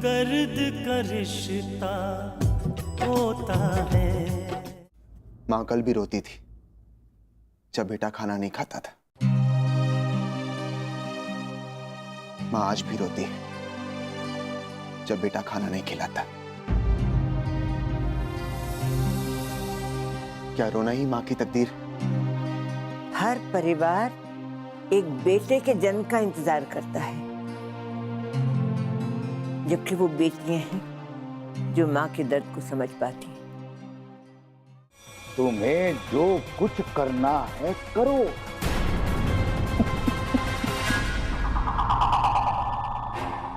दर्द का रिश्ता होता है। माँ कल भी रोती थी जब बेटा खाना नहीं खाता था। माँ आज भी रोती है जब बेटा खाना नहीं खिलाता। क्या रोना ही माँ की तकदीर? हर परिवार एक बेटे के जन्म का इंतजार करता है, जबकि वो बेटियां हैं जो माँ के दर्द को समझ पाती हैं। तुम्हें जो कुछ करना है करो।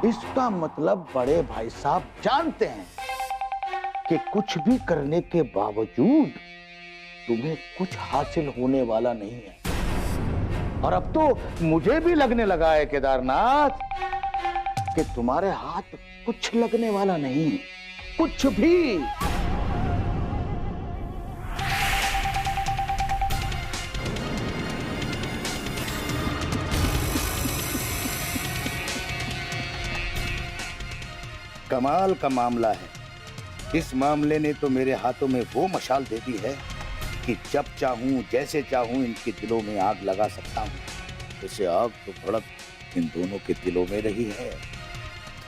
इसका मतलब बड़े भाई साहब जानते हैं कि कुछ भी करने के बावजूद तुम्हें कुछ हासिल होने वाला नहीं है। और अब तो मुझे भी लगने लगा है केदारनाथ कि तुम्हारे हाथ कुछ लगने वाला नहीं, कुछ भी। कमाल का मामला है। इस मामले ने तो मेरे हाथों में वो मशाल दे दी है कि जब चाहूं जैसे चाहूं इनके दिलों में आग लगा सकता हूं। जैसे आग तो भड़क इन दोनों के दिलों में रही है,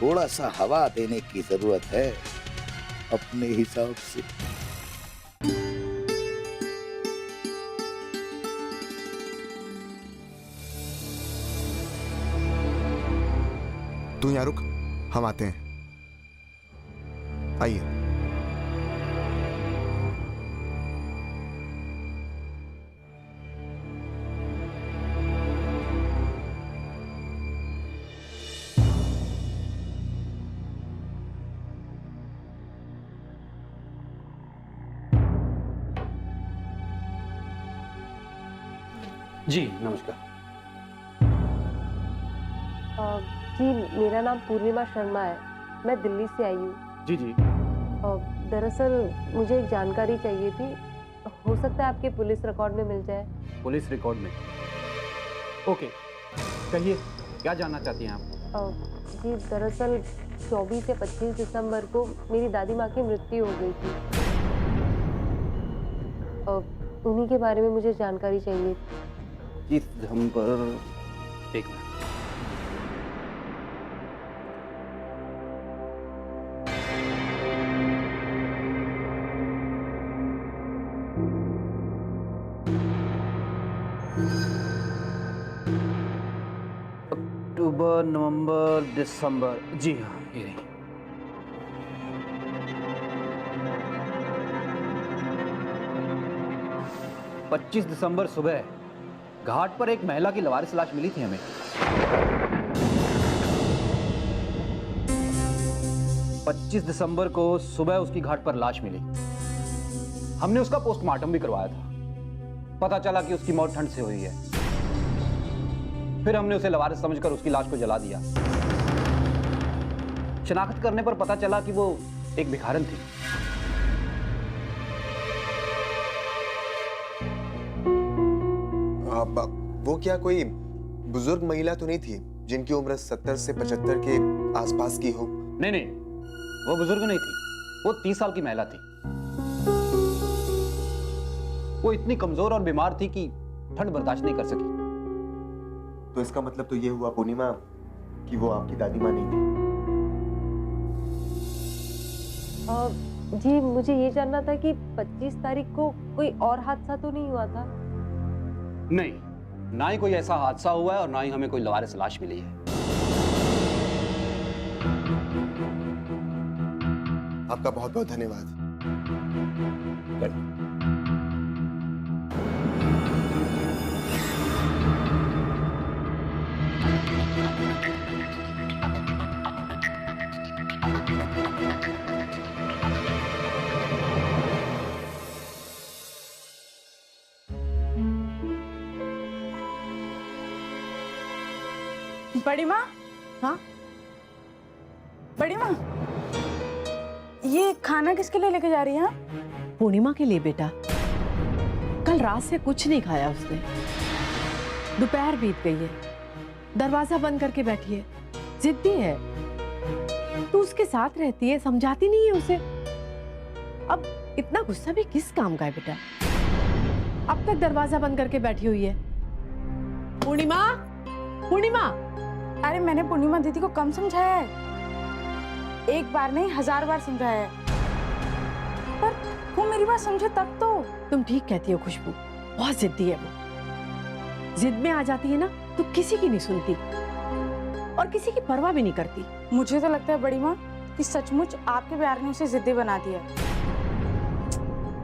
थोड़ा सा हवा देने की जरूरत है अपने हिसाब से। तू यहाँ रुक, हम आते हैं। आइए। जी नमस्कार। जी मेरा नाम पूर्णिमा शर्मा है, मैं दिल्ली से आई हूँ। जी जी। दरअसल मुझे एक जानकारी चाहिए थी, हो सकता है आपके पुलिस रिकॉर्ड में मिल जाए। पुलिस रिकॉर्ड में? ओके, कहिए क्या जानना चाहती हैं आप? जी दरअसल 24 या 25 दिसंबर को मेरी दादी माँ की मृत्यु हो गई थी। उन्हीं के बारे में मुझे जानकारी चाहिए। 25 दिसंबर, एक मिनट। अक्टूबर, नवंबर, दिसंबर, जी हाँ ये रही। पच्चीस दिसंबर सुबह घाट पर एक महिला की लवारिस लाश मिली थी हमें। 25 दिसंबर को सुबह उसकी घाट पर लाश मिली। हमने उसका पोस्टमार्टम भी करवाया था। पता चला कि उसकी मौत ठंड से हुई है। फिर हमने उसे लवारिस समझकर उसकी लाश को जला दिया। शिनाख्त करने पर पता चला कि वो एक भिखारन थी। वो क्या कोई बुजुर्ग महिला तो नहीं थी जिनकी उम्र 70 से 75 के आसपास की हो? नहीं नहीं, वो बुजुर्ग नहीं थी, वो 30 साल की महिला थी। वो इतनी कमजोर और बीमार थी कि ठंड बर्दाश्त नहीं कर सकी। तो इसका मतलब तो ये हुआ पूर्णिमा कि वो आपकी दादी माँ नहीं थी। जी मुझे ये जानना था कि 25 तारीख को कोई और हादसा तो नहीं हुआ था? नहीं, ना ही कोई ऐसा हादसा हुआ है और ना ही हमें कोई लवारिस लाश मिली है। आपका बहुत बहुत धन्यवाद। बड़ी माँ, हाँ बड़ी माँ, ये खाना किसके लिए लेके जा रही हैं? पूर्णिमा के लिए बेटा। कल रात से कुछ नहीं खाया उसने। दोपहर बीत गई है, दरवाजा बंद करके बैठी है, जिद्दी है। तू तू उसके साथ रहती है, समझाती नहीं है उसे। अब इतना गुस्सा भी किस काम का है बेटा? अब तक दरवाजा बंद करके बैठी हुई है। पूर्णिमा, पूर्णिमा। अरे मैंने पूर्णिमा दीदी को कम समझाया है, एक बार नहीं 1000 बार समझाया है, पर वो मेरी बात समझे तब तो। तुम ठीक कहती हो खुशबू, बहुत जिद्दी है वो। जिद में आ जाती है ना तो किसी की नहीं सुनती और किसी की परवाह भी नहीं करती। मुझे तो लगता है बड़ी माँ कि सचमुच आपके प्यार ने उसे जिद्दी बना दिया।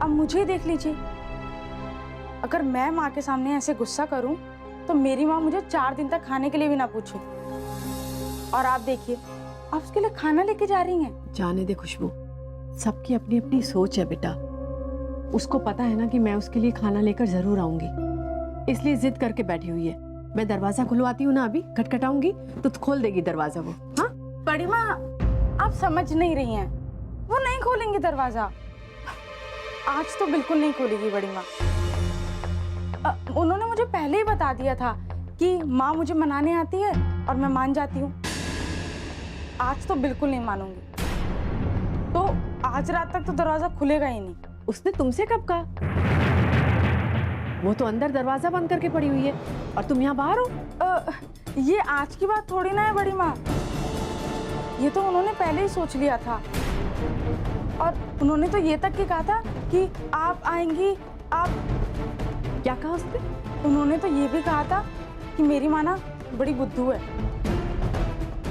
अब मुझे देख लीजिए, अगर मैं माँ के सामने ऐसे गुस्सा करूं तो मेरी माँ मुझे 4 दिन तक खाने के लिए भी ना पूछे। और आप देखिए, आप उसके लिए खाना लेके जा रही हैं। जाने दे खुशबू, सबकी अपनी अपनी सोच है बेटा। उसको पता है ना कि मैं उसके लिए खाना लेकर जरूर आऊंगी, इसलिए जिद करके बैठी हुई है। मैं दरवाजा खुलवाती हूँ ना, अभी खटखटाऊंगी तो खोल देगी दरवाजा वो। हाँ बड़ी माँ, आप समझ नहीं रही हैं, वो नहीं खोलेंगे दरवाजा। आज तो बिल्कुल नहीं खोलेगी बड़ी माँ। उन्होंने मुझे पहले ही बता दिया था कि माँ मुझे मनाने आती है और मैं मान जाती हूँ। आज तो बिल्कुल नहीं मानूंगी। तो आज रात तक तो दरवाजा खुलेगा ही नहीं। उसने तुमसे कब कहा? वो तो अंदर दरवाजा बंद करके पड़ी हुई है और तुम यहाँ बाहर हो। ये आज की बात थोड़ी ना है बड़ी माँ, ये तो उन्होंने पहले ही सोच लिया था। और उन्होंने तो ये तक के कहा था कि आप आएंगी। आप क्या कहा उसने? उन्होंने तो ये भी कहा था कि मेरी माँ ना बड़ी बुद्धू है।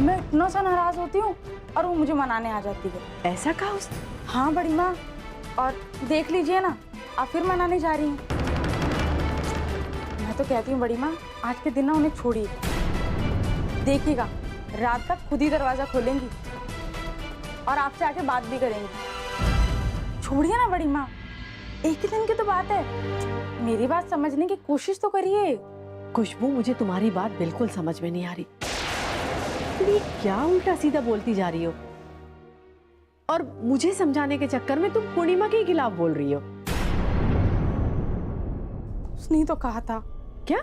मैं इतना सा नाराज होती हूँ और वो मुझे मनाने आ जाती है। ऐसा कहा उसने? हाँ बड़ी माँ, और देख लीजिए ना, आप फिर मनाने जा रही हैं। मैं तो कहती हूँ बड़ी माँ, आज के दिन ना उन्हें छोड़िए। देखिएगा रात तक खुद ही दरवाजा खोलेंगी और आपसे आके बात भी करेंगी। छोड़िए ना बड़ी माँ, एक ही दिन की तो बात है। मेरी बात समझने की कोशिश तो करिए। खुशबू, मुझे तुम्हारी बात बिल्कुल समझ में नहीं आ रही। तुम ये क्या उल्टा सीधा बोलती जा रही हो? और मुझे समझाने के चक्कर में तुम पूर्णिमा के खिलाफ बोल रही हो। उसने ही तो कहा था। क्या?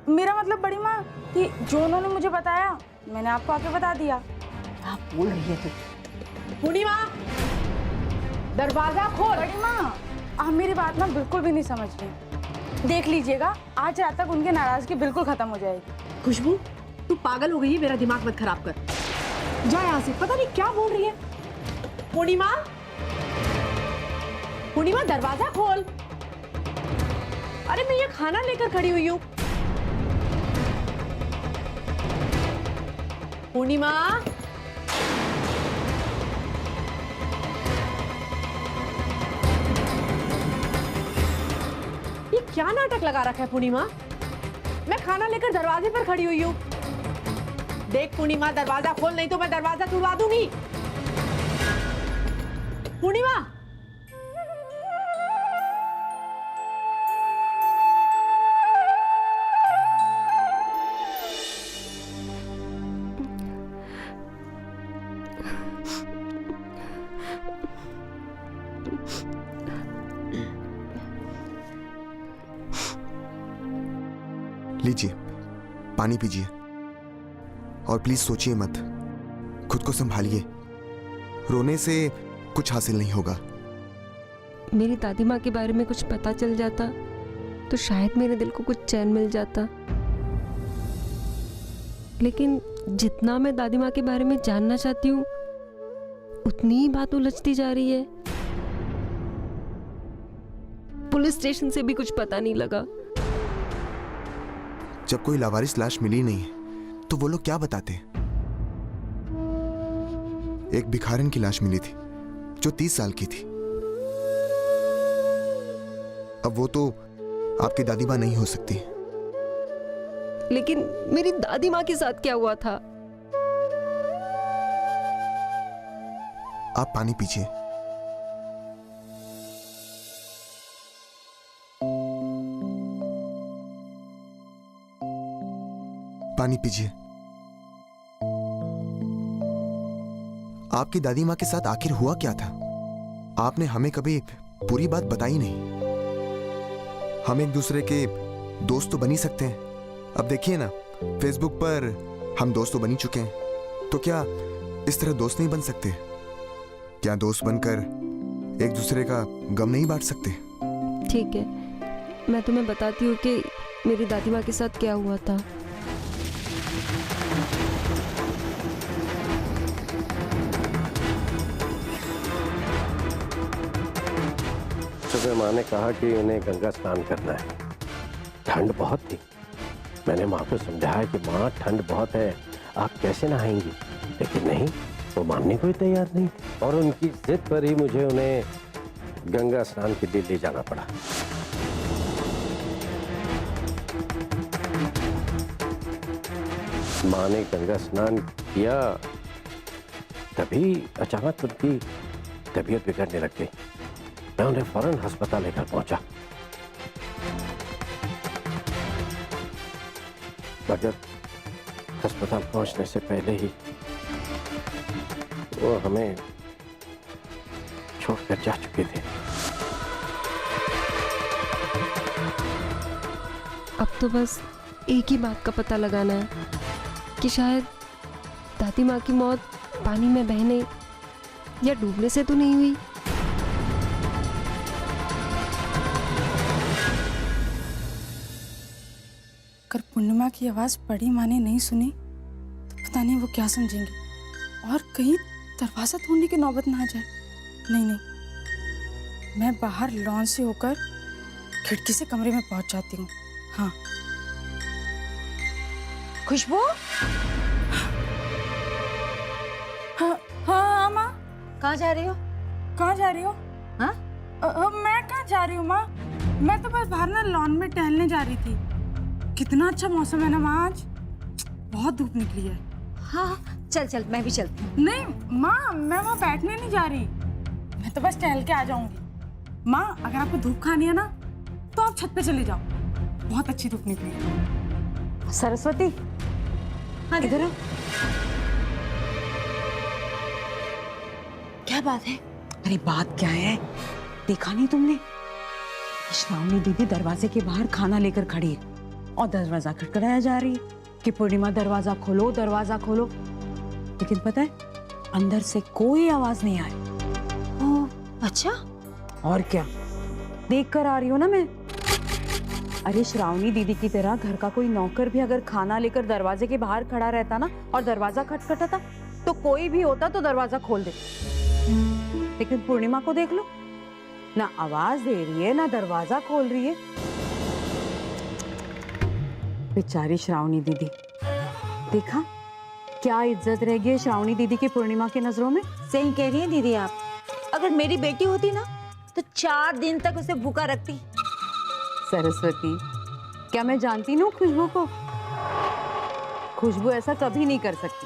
मेरा मतलब बड़ी माँ कि जो उन्होंने मुझे बताया मैंने आपको आके बता दिया। क्या बोल रही है तू? पूर्णिमा, दरवाजा खोल। बड़ी माँ, आप मेरी बात ना बिल्कुल भी नहीं समझ रही। देख लीजिएगा आज रात तक उनकी नाराजगी बिल्कुल खत्म हो जाएगी। खुशबू, तू पागल हो गई है, मेरा दिमाग मत खराब कर। जा यहाँ से, पता नहीं क्या बोल रही है। पूर्णिमा, पूर्णिमा दरवाजा खोल। अरे मैं ये खाना लेकर खड़ी हुई हूँ। पूर्णिमा, ये क्या नाटक लगा रखा है पूर्णिमा? मैं खाना लेकर दरवाजे पर खड़ी हुई हूँ। देख पूर्णिमा, दरवाजा खोल, नहीं तो मैं दरवाजा तुड़वा दूंगी। पूर्णिमा, लीजिए, पानी पीजिए और प्लीज सोचिए मत, खुद को संभालिए। रोने से कुछ हासिल नहीं होगा। मेरी दादी माँ के बारे में कुछ पता चल जाता तो शायद मेरे दिल को कुछ चैन मिल जाता, लेकिन जितना मैं दादी माँ के बारे में जानना चाहती हूँ उतनी ही बात उलझती जा रही है। पुलिस स्टेशन से भी कुछ पता नहीं लगा। जब कोई लावारिस लाश मिली नहीं तो वो लोग क्या बताते? एक भिखारन की लाश मिली थी जो 30 साल की थी। अब वो तो आपकी दादी माँ नहीं हो सकती। लेकिन मेरी दादी माँ के साथ क्या हुआ था? आप पानी पीजिए। पानी पीजिए। आपकी दादी माँ के साथ आखिर हुआ क्या था? आपने हमें कभी पूरी बात बताई नहीं। हम एक दूसरे के दोस्त तो बन ही सकते हैं। अब देखिए ना, फेसबुक पर हम दोस्त तो बन ही चुके हैं, तो क्या इस तरह दोस्त नहीं बन सकते? क्या दोस्त बनकर एक दूसरे का गम नहीं बांट सकते? ठीक है, मैं तुम्हें बताती हूँ कि मेरी दादी माँ के साथ क्या हुआ था। सुबह माँ ने कहा कि उन्हें गंगा स्नान करना है। ठंड बहुत थी। मैंने माँ को समझाया कि माँ ठंड बहुत है, आप कैसे नहाएंगी, लेकिन नहीं, वो मानने को ही तैयार नहीं थी और उनकी जिद पर ही मुझे उन्हें गंगा स्नान के लिए ले जाना पड़ा। माँ ने गंगा स्नान किया, तभी अचानक उनकी तबीयत बिगड़ने लग गई। मैं उन्हें फौरन अस्पताल लेकर पहुंचा, मगर अस्पताल पहुंचने से पहले ही वो हमें छोड़कर जा चुके थे। अब तो बस एक ही बात का पता लगाना है कि शायद दादी माँ की मौत पानी में बहने या डूबने से तो नहीं हुई। अगर पूर्णिमा की आवाज बड़ी माँ ने नहीं सुनी तो पता नहीं वो क्या समझेंगी, और कहीं दरवाजा तोड़ने की नौबत ना आ जाए। नहीं नहीं, मैं बाहर लॉन से होकर खिड़की से कमरे में पहुंच जाती हूँ। हाँ। खुशबू? हाँ हाँ माँ। कहाँ जा रही हो? कहाँ जा रही हो? हाँ? मैं कहाँ जा रही हूँ माँ? मैं तो बस बाहर ना लॉन में टहलने जा रही थी। कितना अच्छा मौसम है ना माँ, आज बहुत धूप निकली है। हाँ चल चल, मैं भी चलती हूँ। नहीं माँ, मैं वहाँ बैठने नहीं जा रही, मैं तो बस टहल के आ जाऊंगी। माँ, अगर आपको धूप खानी है ना तो आप छत पे चले जाओ, बहुत अच्छी धूप निकली है। सरस्वती, हाँ इधर आओ। क्या बात है? अरे बात क्या है, देखा नहीं तुमने? श्रावणी दीदी दरवाजे के बाहर खाना लेकर खड़ी है और दरवाजा खटखटाया जा रही है कि पूर्णिमा दरवाजा खोलो, दरवाजा खोलो, लेकिन पता है अंदर से कोई आवाज नहीं आई। ओह अच्छा। और क्या, देख कर आ रही हो ना मैं। अरे श्रावणी दीदी की तरह घर का कोई नौकर भी अगर खाना लेकर दरवाजे के बाहर खड़ा रहता ना और दरवाजा खटखटाता तो कोई भी होता तो दरवाजा खोल दे, लेकिन पूर्णिमा को देख लो, ना आवाज दे रही है ना दरवाजा खोल रही है। बेचारी श्रावणी दीदी, देखा क्या इज्जत रह गई है श्रावणी दीदी की पूर्णिमा की नजरों में। सही कह रही है दीदी आप, अगर मेरी बेटी होती ना तो 4 दिन तक उसे भूखा रखती। सरस्वती, क्या मैं जानती ना खुशबू को? खुशबू ऐसा कभी नहीं कर सकती।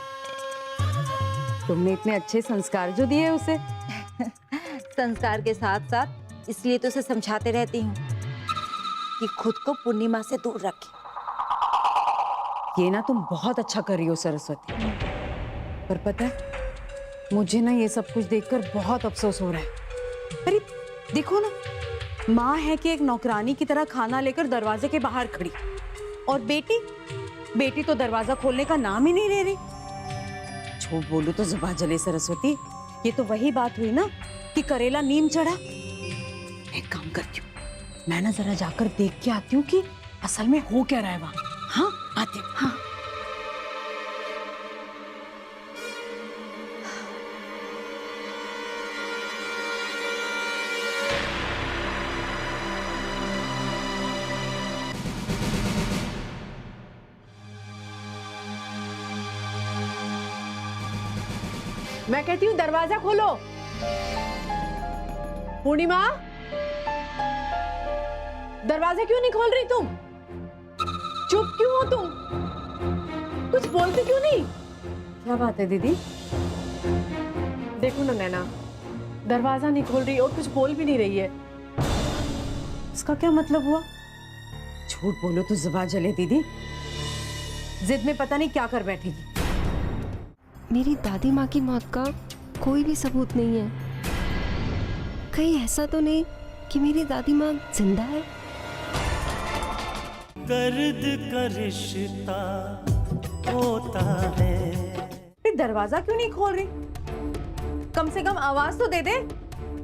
तुमने इतने अच्छे संस्कार जो दिए उसे। संस्कार के साथ साथ इसलिए तो उसे समझाते रहती हूँ कि खुद को पूर्णिमा से दूर रखे। ये ना तुम बहुत अच्छा कर रही हो सरस्वती, पर पता है मुझे ना ये सब कुछ देखकर बहुत अफसोस हो रहा है। अरे देखो ना, माँ है कि एक नौकरानी की तरह खाना लेकर दरवाजे के बाहर खड़ी, और बेटी तो दरवाजा खोलने का नाम ही नहीं ले रही। झूठ बोलूं तो जुबान जले सरस्वती, ये तो वही बात हुई ना कि करेला नीम चढ़ा। एक काम करती हूँ, मैं ना जरा जाकर देख के आती हूँ कि असल में हो क्या रहा है वहां। हाँ आती हूँ। हाँ मैं कहती हूँ दरवाजा खोलो। पूर्णिमा, दरवाजा क्यों नहीं खोल रही तुम? चुप क्यों हो तुम? कुछ बोलते क्यों नहीं? क्या बात है दीदी? देखो ना नैना, दरवाजा नहीं खोल रही और कुछ बोल भी नहीं रही है। इसका क्या मतलब हुआ? झूठ बोलो तो जुबान जले दीदी, जिद में पता नहीं क्या कर बैठेगी। मेरी दादी माँ की मौत का कोई भी सबूत नहीं है। कहीं ऐसा तो नहीं कि मेरी दादी माँ जिंदा है? दर्द का रिश्ता होता है। दरवाजा क्यों नहीं खोल रही? कम से कम आवाज तो दे दे।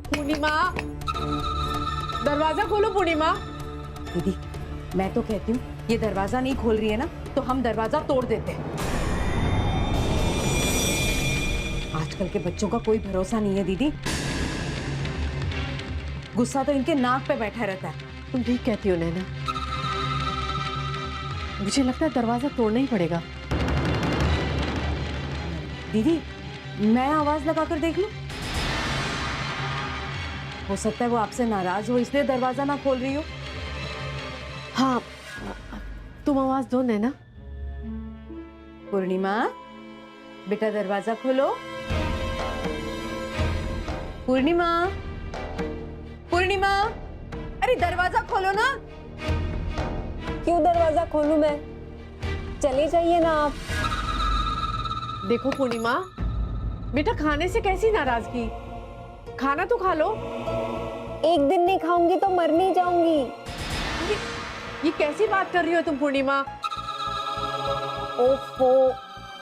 पूर्णिमा, दरवाजा खोलो पूर्णिमा। दीदी, मैं तो कहती हूँ ये दरवाजा नहीं खोल रही है ना, तो हम दरवाजा तोड़ देते हैं। आजकल के बच्चों का कोई भरोसा नहीं है दीदी। गुस्सा तो इनके नाक पे बैठा रहता है। तुम ठीक कहती हो नैना, मुझे लगता है दरवाजा तोड़ना ही पड़ेगा। दीदी, मैं आवाज लगाकर देख लूं? हो सकता है वो आपसे नाराज हो, इसलिए दरवाजा ना खोल रही हो। हाँ, तुम आवाज दो नैना। पूर्णिमा, बेटा दरवाजा खोलो। पूर्णिमा, पूर्णिमा, अरे दरवाजा खोलो ना। क्यों दरवाजा खोलूं मैं? चले जाइए ना आप। देखो पूर्णिमा, बेटा खाने से कैसी नाराजगी? खाना तो खा लो। एक दिन नहीं खाऊंगी तो मर नहीं जाऊंगी। ये कैसी बात कर रही हो तुम पूर्णिमा? ओफो,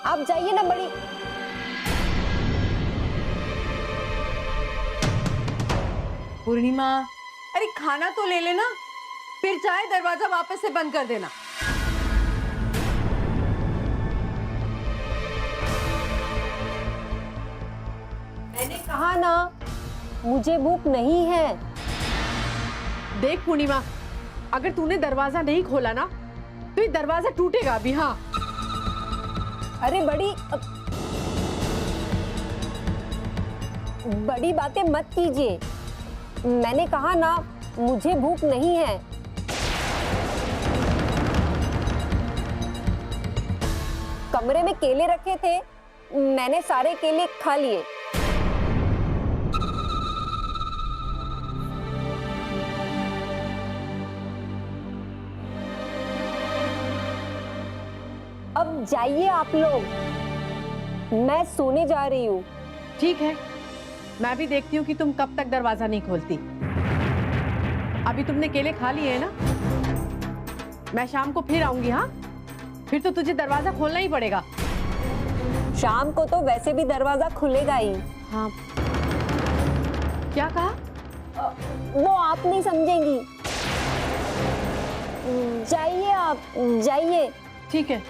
आप जाइए ना बड़ी। पूर्णिमा, अरे खाना तो ले लेना, फिर चाहे दरवाजा वापस से बंद कर देना। मैंने कहा ना, मुझे भूख नहीं है। देख पूर्णिमा, अगर तूने दरवाजा नहीं खोला ना तो ये दरवाजा टूटेगा भी। हाँ, अरे बड़ी बातें मत कीजिए। मैंने कहा ना, मुझे भूख नहीं है। कमरे में केले रखे थे, मैंने सारे केले खा लिए। अब जाइए आप लोग, मैं सोने जा रही हूँ। ठीक है, मैं भी देखती हूँ कि तुम कब तक दरवाजा नहीं खोलती। अभी तुमने केले खा लिए हैं ना? मैं शाम को फिर आऊंगी। हाँ, फिर तो तुझे दरवाजा खोलना ही पड़ेगा। शाम को तो वैसे भी दरवाजा खुलेगा ही। हाँ, क्या कहा? वो आप नहीं समझेंगी। जाइए आप, जाइए। ठीक है।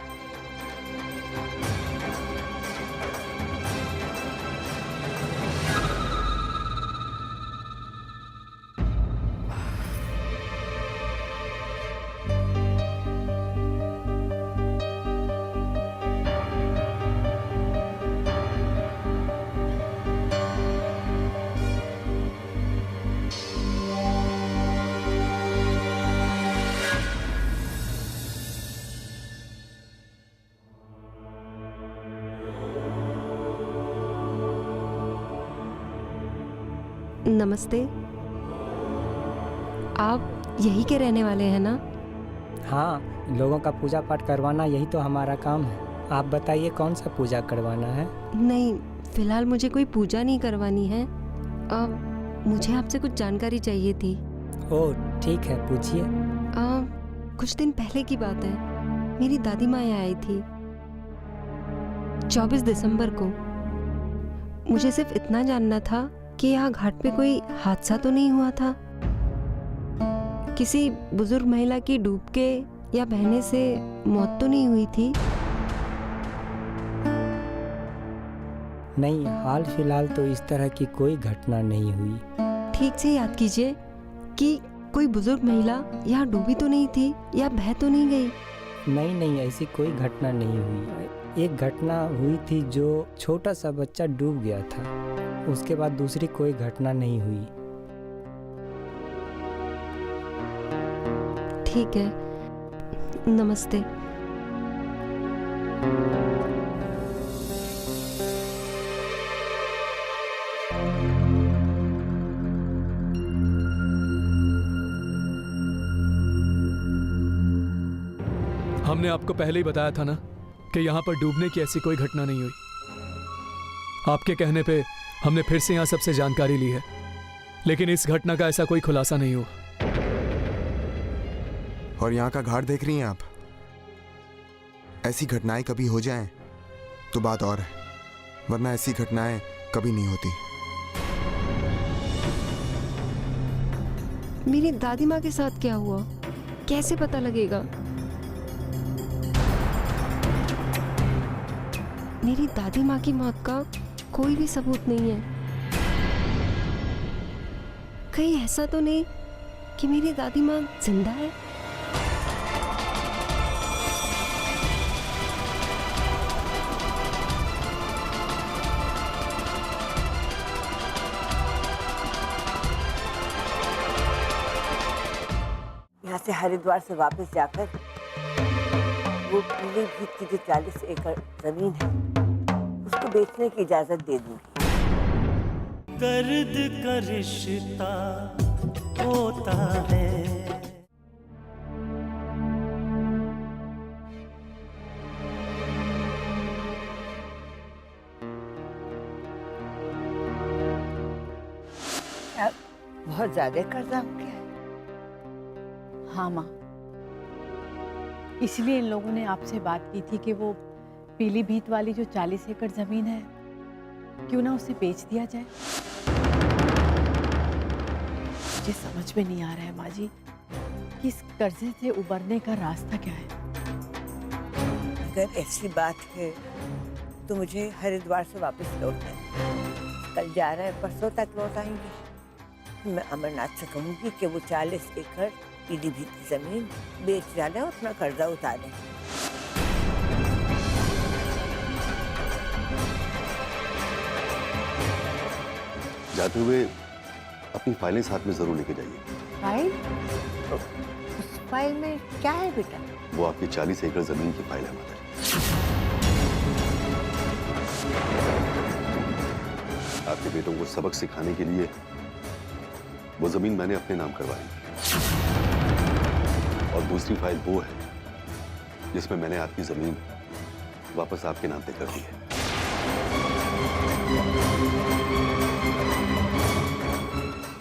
नमस्ते, आप यही के रहने वाले हैं ना? हाँ, लोगों का पूजा पाठ करवाना यही तो हमारा काम है। आप बताइए कौन सा पूजा करवाना है? नहीं, फिलहाल मुझे कोई पूजा नहीं करवानी है। मुझे आपसे कुछ जानकारी चाहिए थी। ओह ठीक है, पूछिए। कुछ दिन पहले की बात है, मेरी दादी माँ यहाँ आई थी 24 दिसंबर को। मुझे सिर्फ इतना जानना था कि यहाँ घाट पे कोई हादसा तो नहीं हुआ था? किसी बुजुर्ग महिला की डूब के या बहने से मौत तो नहीं हुई थी? नहीं, हाल फिलहाल तो इस तरह की कोई घटना नहीं हुई। ठीक से याद कीजिए कि कोई बुजुर्ग महिला यहाँ डूबी तो नहीं थी या बह तो नहीं गई? नहीं, ऐसी कोई घटना नहीं हुई। एक घटना हुई थी जो छोटा सा बच्चा डूब गया था, उसके बाद दूसरी कोई घटना नहीं हुई। ठीक है, नमस्ते। हमने आपको पहले ही बताया था ना कि यहाँ पर डूबने की ऐसी कोई घटना नहीं हुई। आपके कहने पे हमने फिर से यहाँ सबसे जानकारी ली है, लेकिन इस घटना का ऐसा कोई खुलासा नहीं हुआ। और यहाँ का घाट देख रही हैं आप? ऐसी घटनाएं कभी हो जाएं तो बात और है, वरना ऐसी घटनाएं कभी नहीं होती। मेरी दादी माँ के साथ क्या हुआ, कैसे पता लगेगा? मेरी दादी माँ की मौत का कोई भी सबूत नहीं है। कहीं ऐसा तो नहीं कि मेरी दादी माँ जिंदा है? यहाँ से हरिद्वार से वापस जाकर वो पीलीभीत की जो 40 एकड़ जमीन है उसको बेचने की इजाजत दे दूंगी। दर्द का रिश्ता होता है। बहुत ज्यादा कर्जा हो गया है। हाँ माँ, इसलिए इन लोगों ने आपसे बात की थी कि वो पीलीभीत वाली जो 40 एकड़ जमीन है क्यों ना उसे बेच दिया जाए। मुझे समझ में नहीं आ रहा है माँ जी कि इस कर्जे से उबरने का रास्ता क्या है। अगर ऐसी बात है तो मुझे हरिद्वार से वापस लौटना है। कल जा रहे हैं, परसों तक लौट आएंगे। मैं अमरनाथ से कहूंगी कि वो 40 एकड़ पीलीभीत की जमीन बेच डालें और अपना कर्जा उतारें। जाते हुए अपनी फाइलें साथ में जरूर लेके जाइए। फाइल? उस फाइल में क्या है बेटा? वो आपकी 40 एकड़ जमीन की फाइल है मदर। आपके बेटों को सबक सिखाने के लिए वो जमीन मैंने अपने नाम करवाई और दूसरी फाइल वो है जिसमें मैंने आपकी जमीन वापस आपके नाम पे कर दी है।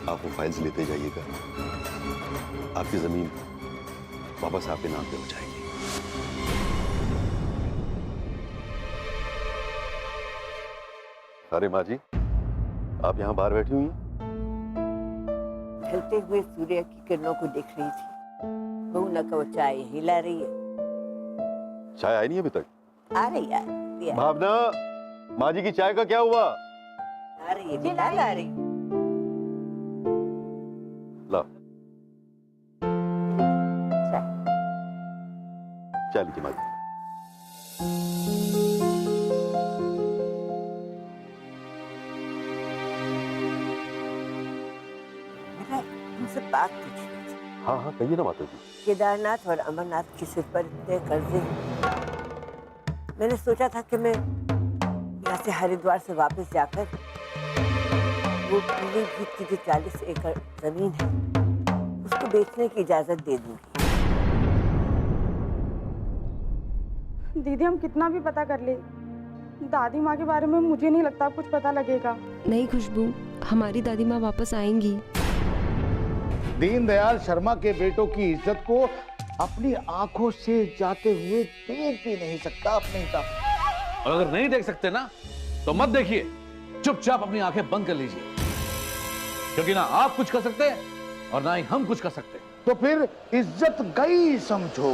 आप वो फाइल्स लेते जाइएगा, आपकी जमीन वापस आपके नाम पे हो जाएगी। अरे माँ जी, आप यहाँ बाहर बैठी हुई हैं? ढलते हुए सूर्य की किरणों को देख रही थी। बहू न वो चाय हिला रही है। चाय आई नहीं अभी तक? आ रही है। भावना, माँ जी की चाय का क्या हुआ? आ रही है, बिलाल आ रही। ला चाय लीजिए माँ जी। तुमसे बात पूछनी थी। हाँ हाँ कहिए ना माता जी। केदारनाथ और अमरनाथ के सिर पर इतने कर्जे, मैंने सोचा था कि मैं यहाँ से हरिद्वार से वापस जाकर वो पीलीभीत की जो 40 एकड़ जमीन है उसको बेचने की इजाजत दे दूंगी। दीदी हम कितना भी पता कर ले, दादी माँ के बारे में मुझे नहीं लगता कुछ पता लगेगा। नहीं खुशबू, हमारी दादी माँ वापस आएंगी। दीनदयाल शर्मा के बेटों की इज्जत को अपनी आंखों से जाते हुए देख भी नहीं सकता अपने हिसाब। और अगर नहीं देख सकते ना तो मत देखिए, चुपचाप अपनी आंखें बंद कर लीजिए, क्योंकि ना आप कुछ कर सकते हैं और ना ही हम कुछ कर सकते। तो फिर इज्जत गई समझो।